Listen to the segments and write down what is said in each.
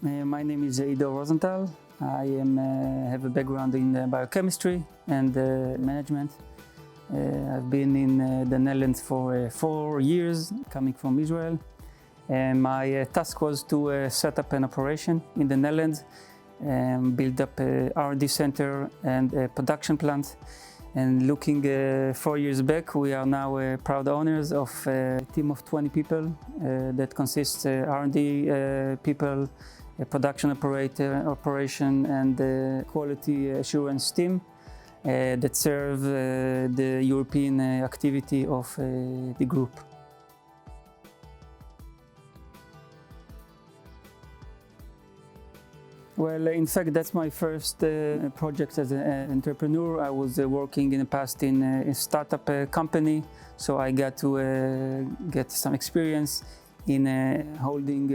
My name is Ido Rosenthal. I have a background in biochemistry and management. I've been in the Netherlands for 4 years, coming from Israel. And my task was to set up an operation in the Netherlands, build up a R&D center and a production plant. And looking 4 years back, we are now proud owners of a team of 20 people that consists R&D people, a production operation and quality assurance team that serve the European activity of the group. Well, in fact, that's my first project as an entrepreneur. I was working in the past in a startup company, so I got to get some experience in holding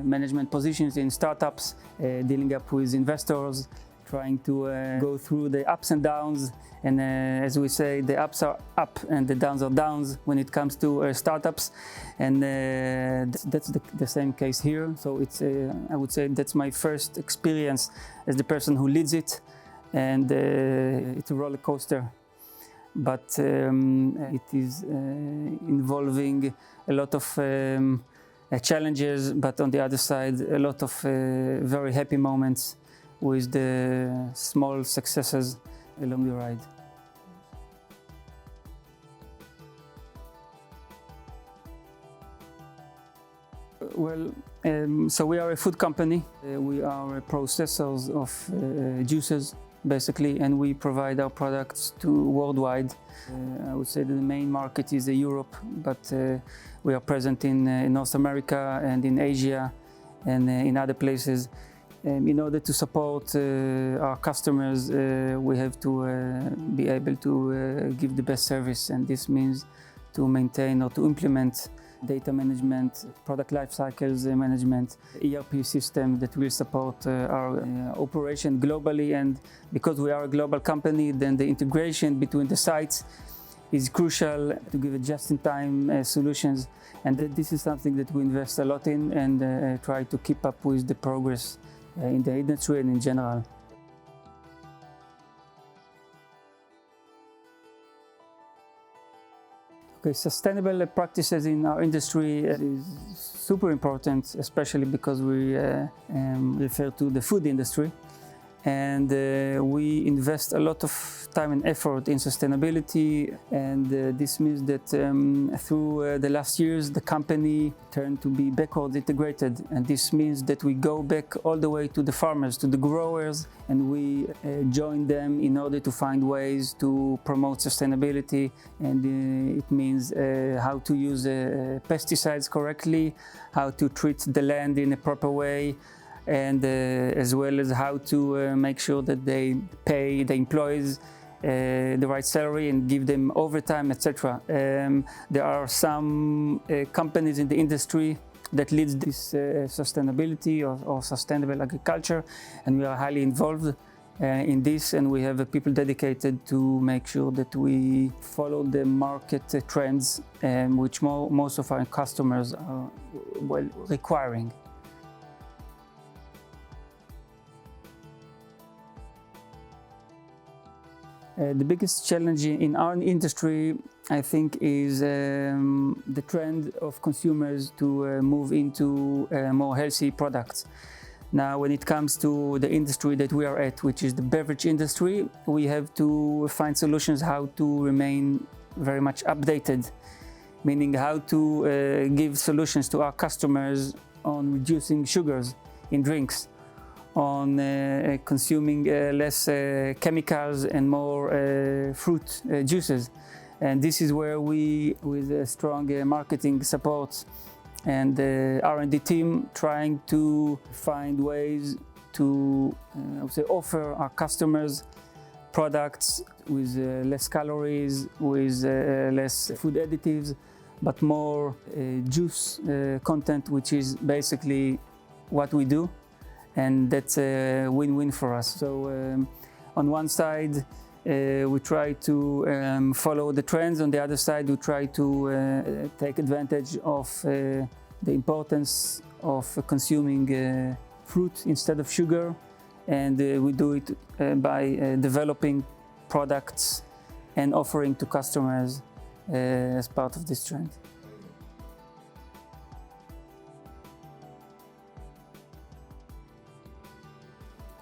management positions in startups, dealing up with investors, trying to go through the ups and downs. And as we say, the ups are up and the downs are downs when it comes to startups. And that's the same case here. So it's, I would say that's my first experience as the person who leads it. And it's a roller coaster. But it is involving a lot of challenges, but on the other side, a lot of very happy moments with the small successes along the ride. Well, so we are a food company. We are processors of juices, basically, and we provide our products to worldwide. I would say that the main market is Europe, but we are present in North America and in Asia and in other places. In order to support our customers, we have to be able to give the best service, and this means to maintain or to implement data management, product life cycles management, ERP system that will support our operation globally. And because we are a global company, then the integration between the sites is crucial to give just-in-time solutions. And this is something that we invest a lot in and try to keep up with the progress in the industry and in general. Okay, sustainable practices in our industry is super important, especially because we refer to the food industry. And we invest a lot of time and effort in sustainability, and this means that through the last years the company turned to be backward integrated, and this means that we go back all the way to the farmers, to the growers, and we join them in order to find ways to promote sustainability. And it means how to use pesticides correctly, how to treat the land in a proper way, and as well as how to make sure that they pay the employees the right salary and give them overtime, etc. There are some companies in the industry that leads this sustainability or sustainable agriculture, and we are highly involved in this, and we have people dedicated to make sure that we follow the market trends, which most of our customers are requiring. The biggest challenge in our industry, I think, is the trend of consumers to move into more healthy products. Now, when it comes to the industry that we are at, which is the beverage industry, we have to find solutions how to remain very much updated, meaning how to give solutions to our customers on reducing sugars in drinks, on consuming less chemicals and more fruit juices. And this is where we, with a strong marketing support and the R&D team, trying to find ways to I would say offer our customers products with less calories, with less food additives, but more juice content, which is basically what we do. And that's a win-win for us. So on one side, we try to follow the trends. On the other side, we try to take advantage of the importance of consuming fruit instead of sugar, and we do it by developing products and offering to customers as part of this trend.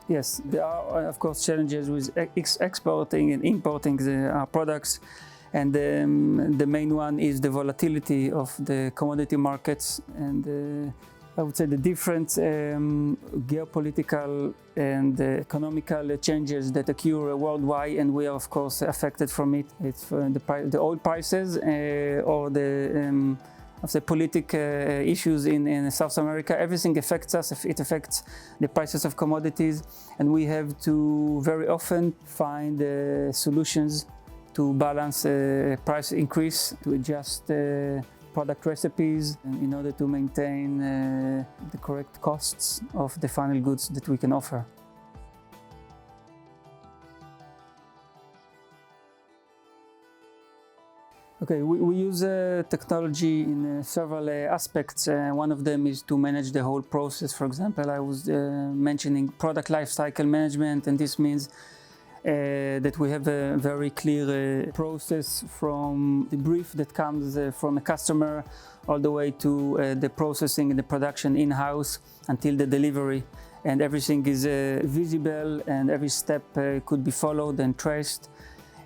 Yes, there are of course challenges with exporting and importing our products, and the main one is the volatility of the commodity markets, and I would say the different geopolitical and economical changes that occur worldwide, and we are of course affected from it. It's the oil prices or the of the political issues in South America. Everything affects us. It affects the prices of commodities, and we have to very often find solutions to balance price increase, to adjust product recipes in order to maintain the correct costs of the final goods that we can offer. Okay, we use technology in several aspects. One of them is to manage the whole process. For example, I was mentioning product lifecycle management, and this means that we have a very clear process from the brief that comes from a customer all the way to the processing and the production in-house until the delivery. And everything is visible, and every step could be followed and traced.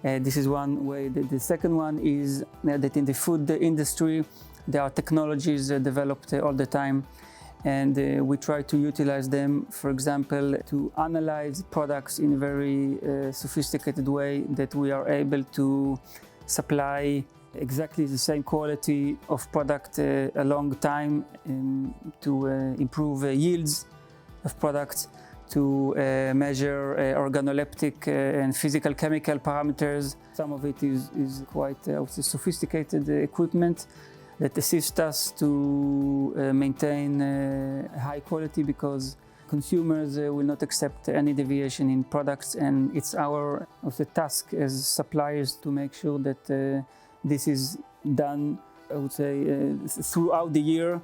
This is one way. The second one is that in the food industry there are technologies developed all the time, and we try to utilize them, for example, to analyze products in a very sophisticated way, that we are able to supply exactly the same quality of product a long time, to improve yields of products, to measure organoleptic and physical chemical parameters. Some of it is quite sophisticated equipment that assist us to maintain high quality, because consumers will not accept any deviation in products, and it's our task as suppliers to make sure that this is done, I would say, throughout the year,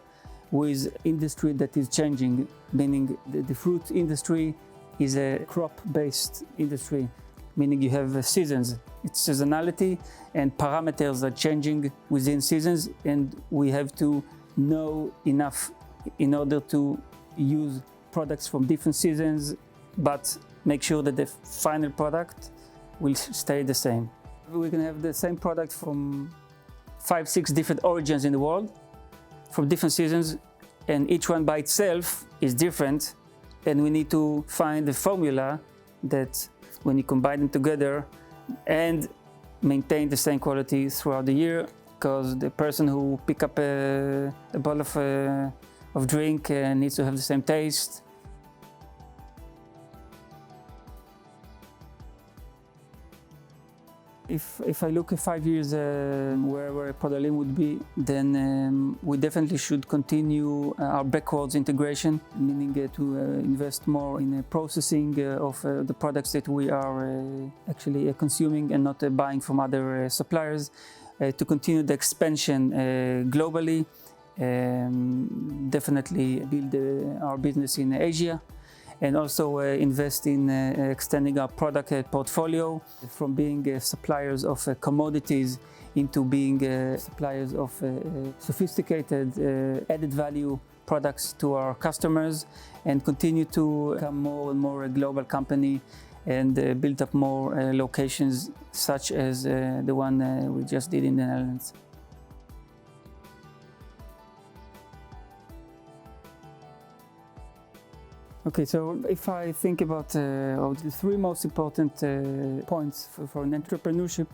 with industry that is changing, meaning the fruit industry is a crop-based industry, meaning you have seasons. It's seasonality, and parameters are changing within seasons, and we have to know enough in order to use products from different seasons, but make sure that the final product will stay the same. We can have the same product from 5-6 different origins in the world, from different seasons, and each one by itself is different, and we need to find a formula that when you combine them together and maintain the same quality throughout the year, because the person who pick up a bottle of drink needs to have the same taste. If I look at 5 years where Prodalim would be, then we definitely should continue our backwards integration, meaning to invest more in processing of the products that we are actually consuming and not buying from other suppliers, to continue the expansion globally, definitely build our business in Asia, and also invest in extending our product portfolio from being suppliers of commodities into being suppliers of sophisticated added value products to our customers, and continue to become more and more a global company, and build up more locations such as the one we just did in the Netherlands. Okay, so if I think about the 3 most important points for an entrepreneurship,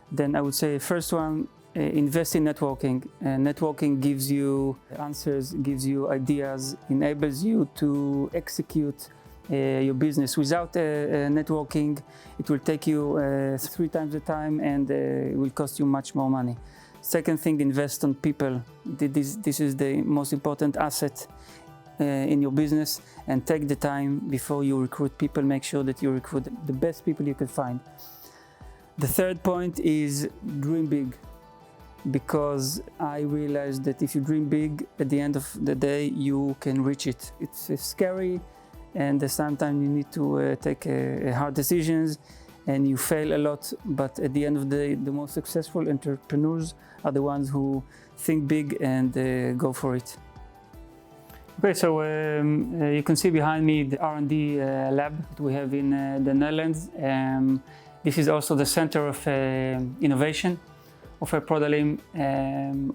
then I would say first one, invest in networking. Networking gives you answers, gives you ideas, enables you to execute your business. Without networking, it will take you 3 times the time, and it will cost you much more money. Second thing, invest on people. This is the most important asset in your business, and take the time before you recruit people. Make sure that you recruit the best people you can find. The third point is dream big, because I realized that if you dream big, at the end of the day you can reach it. It's scary, and sometimes you need to take hard decisions, and you fail a lot. But at the end of the day, the most successful entrepreneurs are the ones who think big and go for it. Okay, so you can see behind me the R&D lab that we have in the Netherlands. This is also the center of innovation of Prodalim.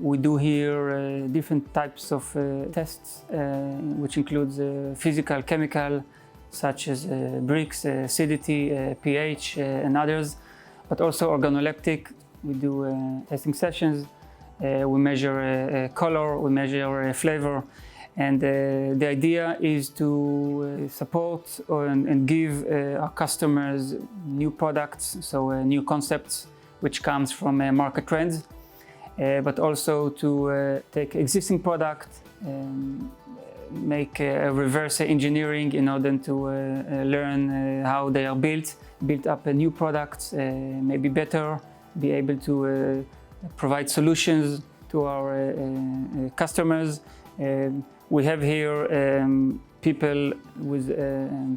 We do here different types of tests, which includes physical, chemical, such as bricks, acidity, pH, and others, but also organoleptic. We do testing sessions. We measure color, we measure flavor. And the idea is to support and give our customers new products, so new concepts which comes from market trends, but also to take existing product, make reverse engineering in order to learn how they are built up new products, maybe better, be able to provide solutions to our customers. We have here people with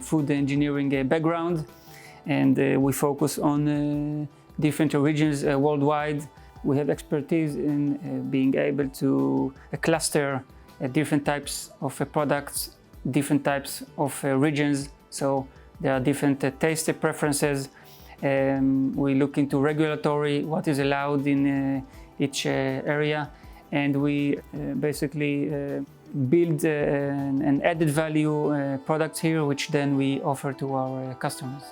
food engineering background, and we focus on different regions worldwide. We have expertise in being able to cluster different types of products, different types of regions. So there are different taste preferences. We look into regulatory, what is allowed in each area, and we basically build an added value products here, which then we offer to our customers.